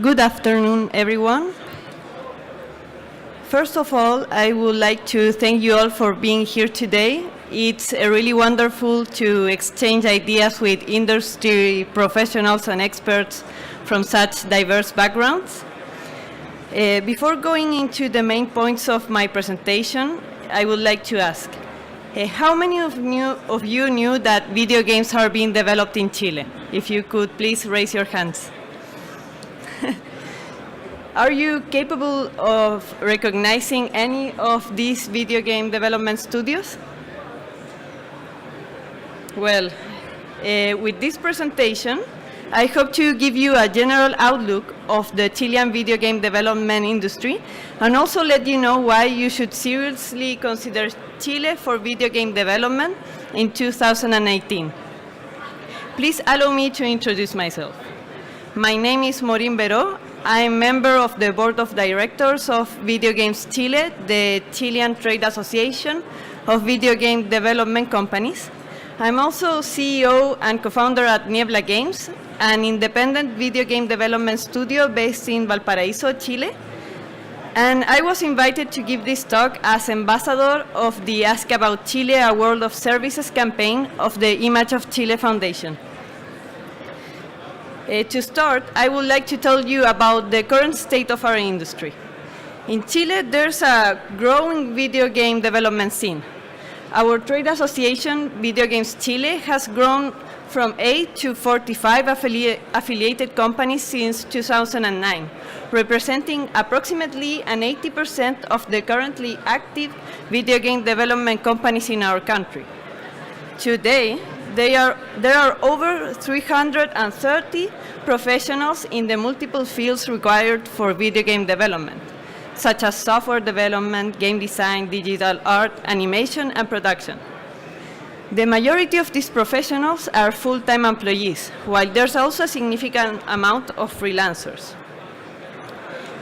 Good afternoon, everyone. First of all, I would like to thank you all for being here today. It's really wonderful to exchange ideas with industry professionals and experts from such diverse backgrounds. Before going into the main points of my presentation, I would like to ask, how many of you knew that video games are being developed in Chile? If you could please raise your hands. Are you capable of recognizing any of these video game development studios? Well, with this presentation, I hope to give you a general outlook of the Chilean video game development industry and also let you know why you should seriously consider Chile for video game development in 2018. Please allow me to introduce myself. My name is Maureen Beró. I'm member of the Board of Directors of Video Games Chile, the Chilean trade association of video game development companies. I'm also CEO and co-founder at Niebla Games, an independent video game development studio based in Valparaíso, Chile. And I was invited to give this talk as ambassador of the Ask About Chile, a World of Services campaign of the Image of Chile Foundation. To start, I would like to tell you about the current state of our industry. In Chile, there's a growing video game development scene. Our trade association, Video Games Chile, has grown from 8 to 45 affiliated companies since 2009, representing approximately an 80% of the currently active video game development companies in our country. Today, there are over 330 professionals in the multiple fields required for video game development, such as software development, game design, digital art, animation, and production. The majority of these professionals are full-time employees, while there's also a significant amount of freelancers.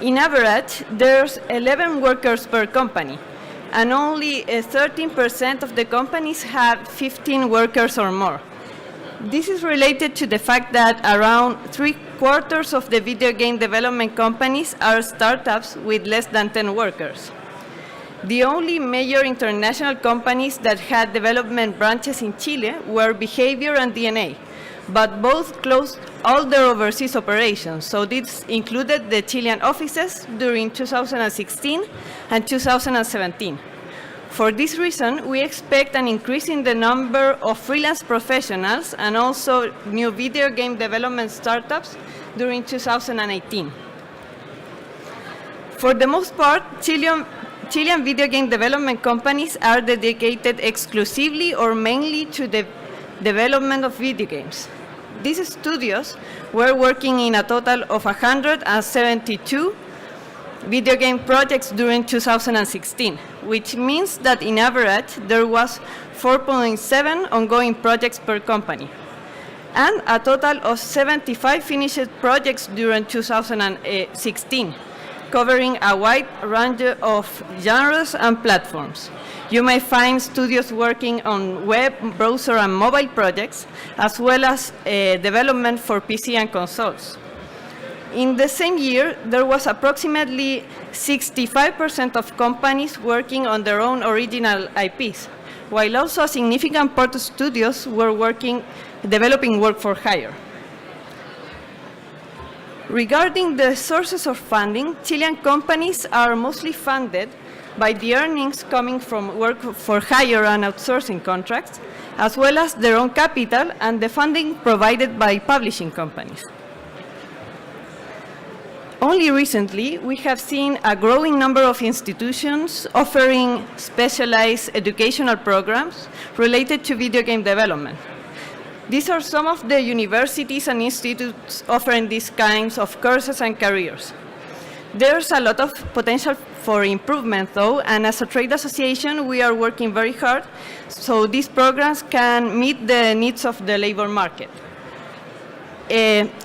In average, there's 11 workers per company, and only 13% of the companies have 15 workers or more. This is related to the fact that around 3/4 of the video game development companies are startups with less than 10 workers. The only major international companies that had development branches in Chile were Behavior and DNA, but both closed all their overseas operations, so this included the Chilean offices during 2016 and 2017. For this reason, we expect an increase in the number of freelance professionals and also new video game development startups during 2018. For the most part, Chilean video game development companies are dedicated exclusively or mainly to the development of video games. These studios were working in a total of 172 video game projects during 2016, which means that in average there was 4.7 ongoing projects per company, and a total of 75 finished projects during 2016, covering a wide range of genres and platforms. You may find studios working on web, browser, and mobile projects, as well as development for PC and consoles. In the same year, there was approximately 65% of companies working on their own original IPs, while also a significant part of studios were developing work for hire. Regarding the sources of funding, Chilean companies are mostly funded by the earnings coming from work for hire and outsourcing contracts, as well as their own capital and the funding provided by publishing companies. Only recently, we have seen a growing number of institutions offering specialized educational programs related to video game development. These are some of the universities and institutes offering these kinds of courses and careers. There's a lot of potential for improvement, though, and as a trade association, we are working very hard so these programs can meet the needs of the labor market.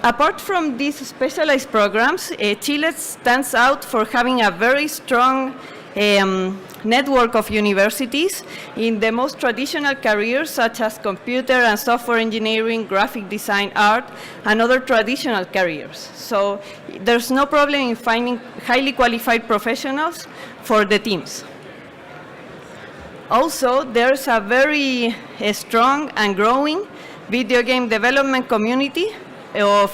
Apart from these specialized programs, Chile stands out for having a very strong network of universities in the most traditional careers such as computer and software engineering, graphic design, art, and other traditional careers. So there's no problem in finding highly qualified professionals for the teams. Also, there's a very strong and growing video game development community of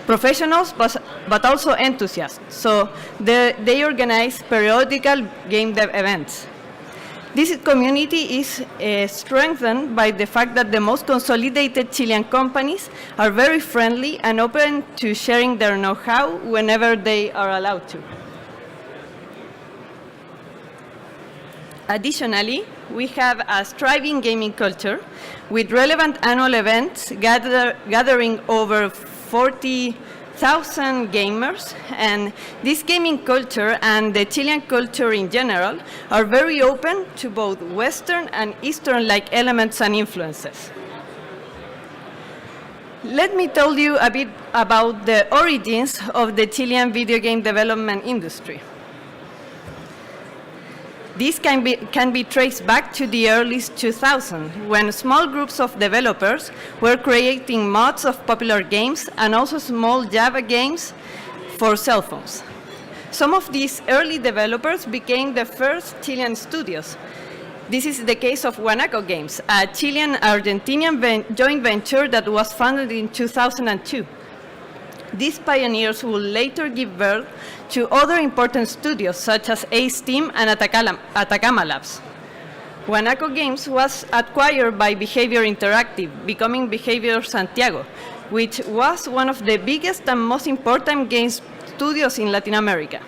professionals, but also enthusiasts. So they organize periodical game dev events. This community is strengthened by the fact that the most consolidated Chilean companies are very friendly and open to sharing their know-how whenever they are allowed to. Additionally, we have a thriving gaming culture with relevant annual events gathering over 40,000 gamers, and this gaming culture and the Chilean culture in general are very open to both Western and Eastern-like elements and influences. Let me tell you a bit about the origins of the Chilean video game development industry. This can be traced back to the early 2000s, when small groups of developers were creating mods of popular games and also small Java games for cell phones. Some of these early developers became the first Chilean studios. This is the case of Guanaco Games, a Chilean-Argentinian joint venture that was founded in 2002. These pioneers will later give birth to other important studios such as Ace Team and Atacama Labs. Guanaco Games was acquired by Behavior Interactive, becoming Behavior Santiago, which was one of the biggest and most important game studios in Latin America.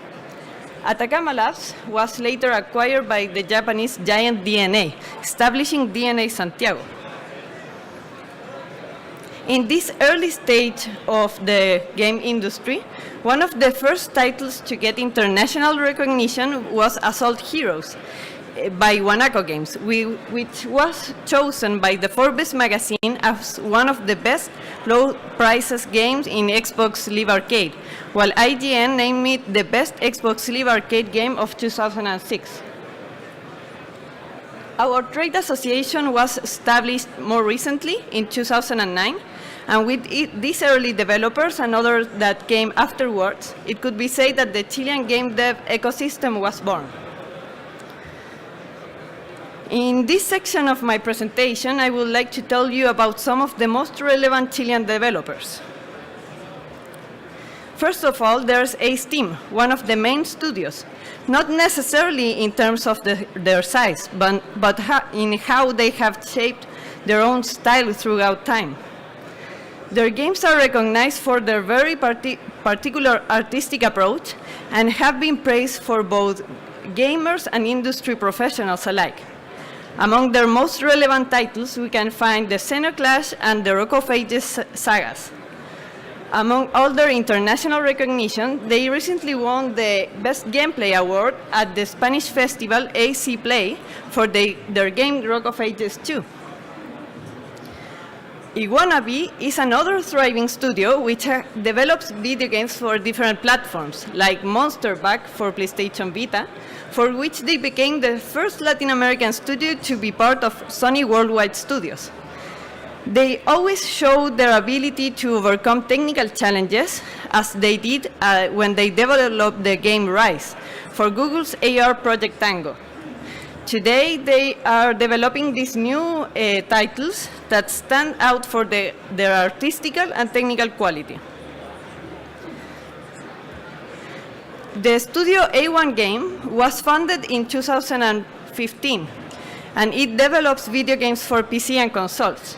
Atacama Labs was later acquired by the Japanese giant DNA, establishing DNA Santiago. In this early stage of the game industry, one of the first titles to get international recognition was Assault Heroes by Guanaco Games, which was chosen by the Forbes magazine as one of the best low prices games in Xbox Live Arcade, while IGN named it the best Xbox Live Arcade game of 2006. Our trade association was established more recently in 2009, and with these early developers and others that came afterwards, it could be said that the Chilean game dev ecosystem was born. In this section of my presentation, I would like to tell you about some of the most relevant Chilean developers. First of all, there's Ace Team, one of the main studios, not necessarily in terms of their size, but in how they have shaped their own style throughout time. Their games are recognized for their very particular artistic approach and have been praised for both gamers and industry professionals alike. Among their most relevant titles, we can find the Xenoclash and the Rock of Ages sagas. Among all their international recognition, they recently won the Best Gameplay Award at the Spanish festival AC Play for their game Rock of Ages 2. Iguanabi is another thriving studio which develops video games for different platforms, like Monster Bug for PlayStation Vita, for which they became the first Latin American studio to be part of Sony Worldwide Studios. They always show their ability to overcome technical challenges, as they did when they developed the game Rise for Google's AR Project Tango. Today, they are developing these new titles that stand out for their artistical and technical quality. The Studio A1 game was founded in 2015, and it develops video games for PC and consoles.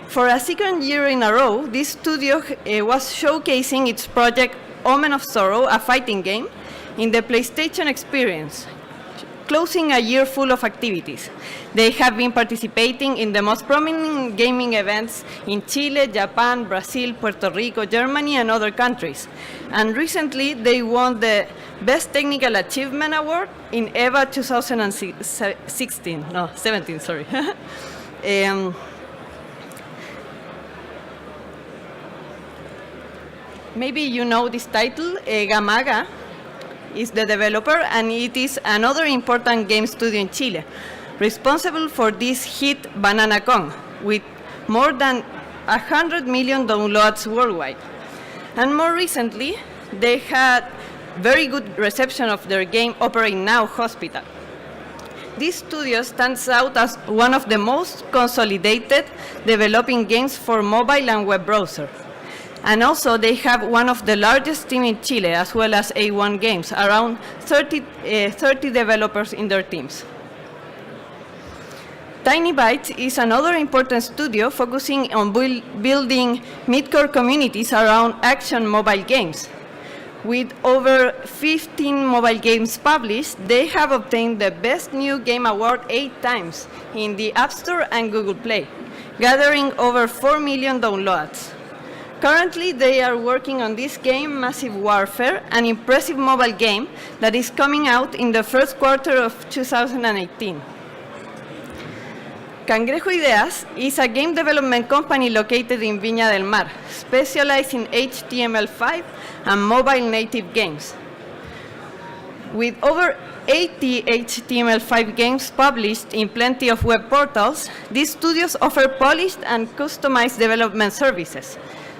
For a second year in a row, this studio was showcasing its project Omen of Sorrow, a fighting game, in the PlayStation Experience, closing a year full of activities. They have been participating in the most prominent gaming events in Chile, Japan, Brazil, Puerto Rico, Germany, and other countries. And recently, they won the Best Technical Achievement Award in EVA 17, sorry. Maybe you know this title, Gamaga. is the developer, and it is another important game studio in Chile, responsible for this hit Banana Kong, with more than 100 million downloads worldwide. And more recently, they had very good reception of their game Operate Now Hospital. This studio stands out as one of the most consolidated developing games for mobile and web browser. And also they have one of the largest teams in Chile, as well as A1 Games, around 30 developers in their teams. Tinybite is another important studio focusing on building mid-core communities around action mobile games. With over 15 mobile games published, they have obtained the Best New Game Award 8 times in the App Store and Google Play, gathering over 4 million downloads. Currently, they are working on this game, Massive Warfare, an impressive mobile game that is coming out in the first quarter of 2018. Cangrejo Ideas is a game development company located in Viña del Mar, specialized in HTML5 and mobile native games. With over 80 HTML5 games published in plenty of web portals, these studios offer polished and customized development services.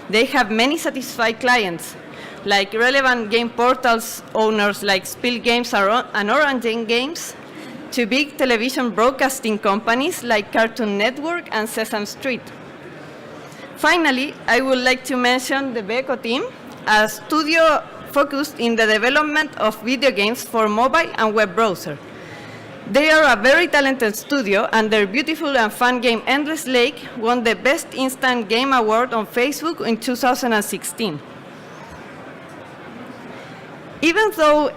They have many satisfied clients, like relevant game portals owners like Spill Games and Orange Games, to big television broadcasting companies like Cartoon Network and Sesame Street. Finally, I would like to mention the Beko team, a studio focused in the development of video games for mobile and web browser. They are a very talented studio, and their beautiful and fun game Endless Lake won the Best Instant Game Award on Facebook in 2016. Even though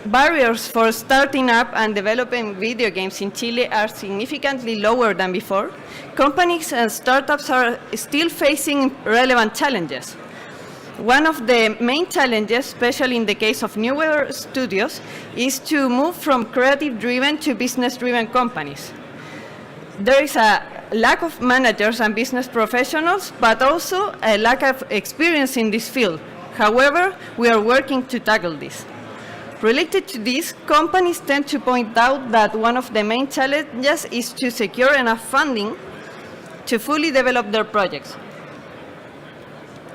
barriers for starting up and developing video games in Chile are significantly lower than before, companies and startups are still facing relevant challenges. One of the main challenges, especially in the case of newer studios, is to move from creative-driven to business-driven companies. There is a lack of managers and business professionals, but also a lack of experience in this field. However, we are working to tackle this. Related to this, companies tend to point out that one of the main challenges is to secure enough funding to fully develop their projects.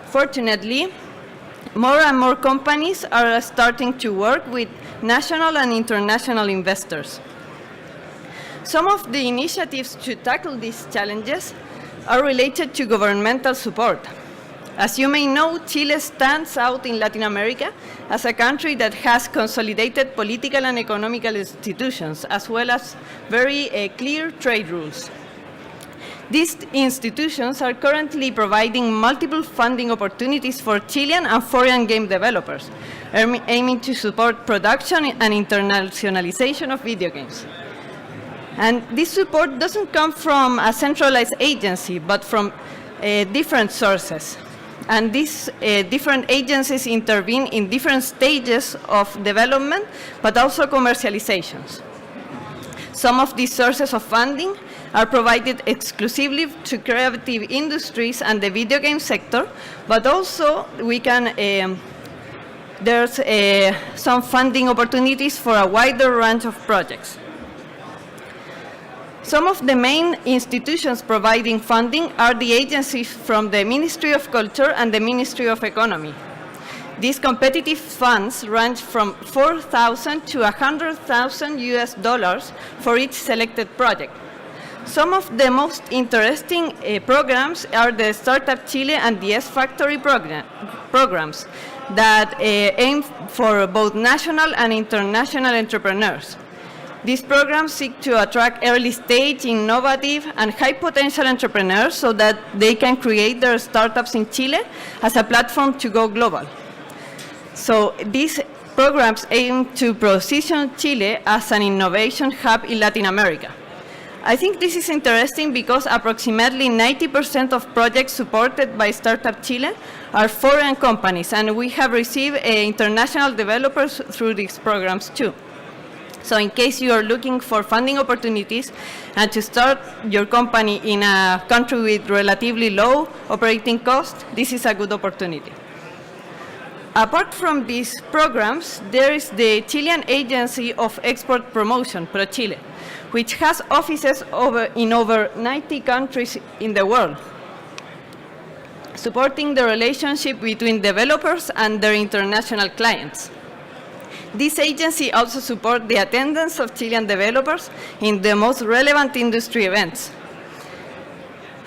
Fortunately, more and more companies are starting to work with national and international investors. Some of the initiatives to tackle these challenges are related to governmental support. As you may know, Chile stands out in Latin America as a country that has consolidated political and economical institutions, as well as very clear trade rules. These institutions are currently providing multiple funding opportunities for Chilean and foreign game developers, aiming to support production and internationalization of video games. And this support doesn't come from a centralized agency, but from different sources. And these different agencies intervene in different stages of development, but also commercializations. Some of these sources of funding are provided exclusively to creative industries and the video game sector, but also we can, there's some funding opportunities for a wider range of projects. Some of the main institutions providing funding are the agencies from the Ministry of Culture and the Ministry of Economy. These competitive funds range from $4,000 to $100,000 for each selected project. Some of the most interesting programs are the Startup Chile and the S-Factory programs that aim for both national and international entrepreneurs. These programs seek to attract early-stage, innovative, and high-potential entrepreneurs so that they can create their startups in Chile as a platform to go global. So these programs aim to position Chile as an innovation hub in Latin America. I think this is interesting because approximately 90% of projects supported by Startup Chile are foreign companies, and we have received international developers through these programs too. So in case you are looking for funding opportunities and to start your company in a country with relatively low operating costs, this is a good opportunity. Apart from these programs, there is the Chilean Agency of Export Promotion, ProChile, which has offices in over 90 countries in the world, supporting the relationship between developers and their international clients. This agency also supports the attendance of Chilean developers in the most relevant industry events.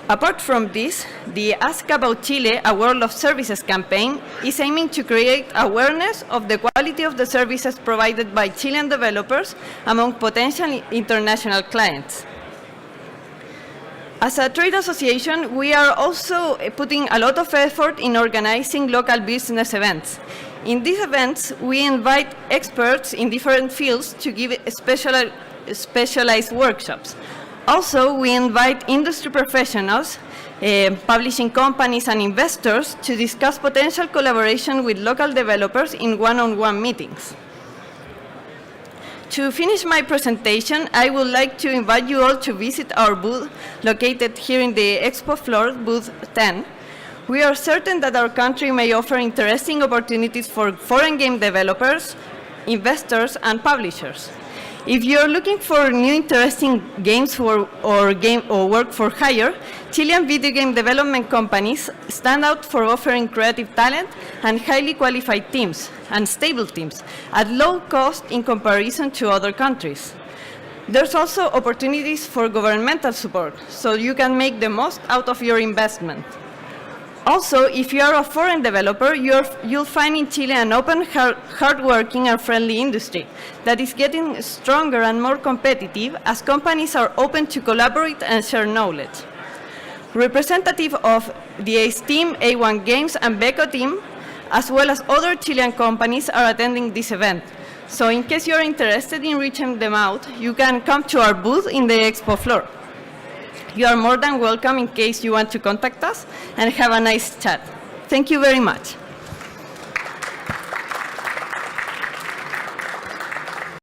Apart from this, the Ask About Chile, a World of Services campaign is aiming to create awareness of the quality of the services provided by Chilean developers among potential international clients. As a trade association, we are also putting a lot of effort in organizing local business events. In these events, we invite experts in different fields to give specialized workshops. Also, we invite industry professionals, publishing companies and investors to discuss potential collaboration with local developers in one-on-one meetings. To finish my presentation, I would like to invite you all to visit our booth located here in the expo floor, booth 10. We are certain that our country may offer interesting opportunities for foreign game developers, investors, and publishers. If you're looking for new interesting games or work for hire, Chilean video game development companies stand out for offering creative talent and highly qualified teams and stable teams at low cost in comparison to other countries. There's also opportunities for governmental support, so you can make the most out of your investment. Also, if you are a foreign developer, you'll find in Chile an open, hardworking, and friendly industry that is getting stronger and more competitive as companies are open to collaborate and share knowledge. Representative of the ACE team, A1 Games, and Beco team, as well as other Chilean companies, are attending this event. So in case you're interested in reaching them out, you can come to our booth in the expo floor. You are more than welcome in case you want to contact us and have a nice chat. Thank you very much.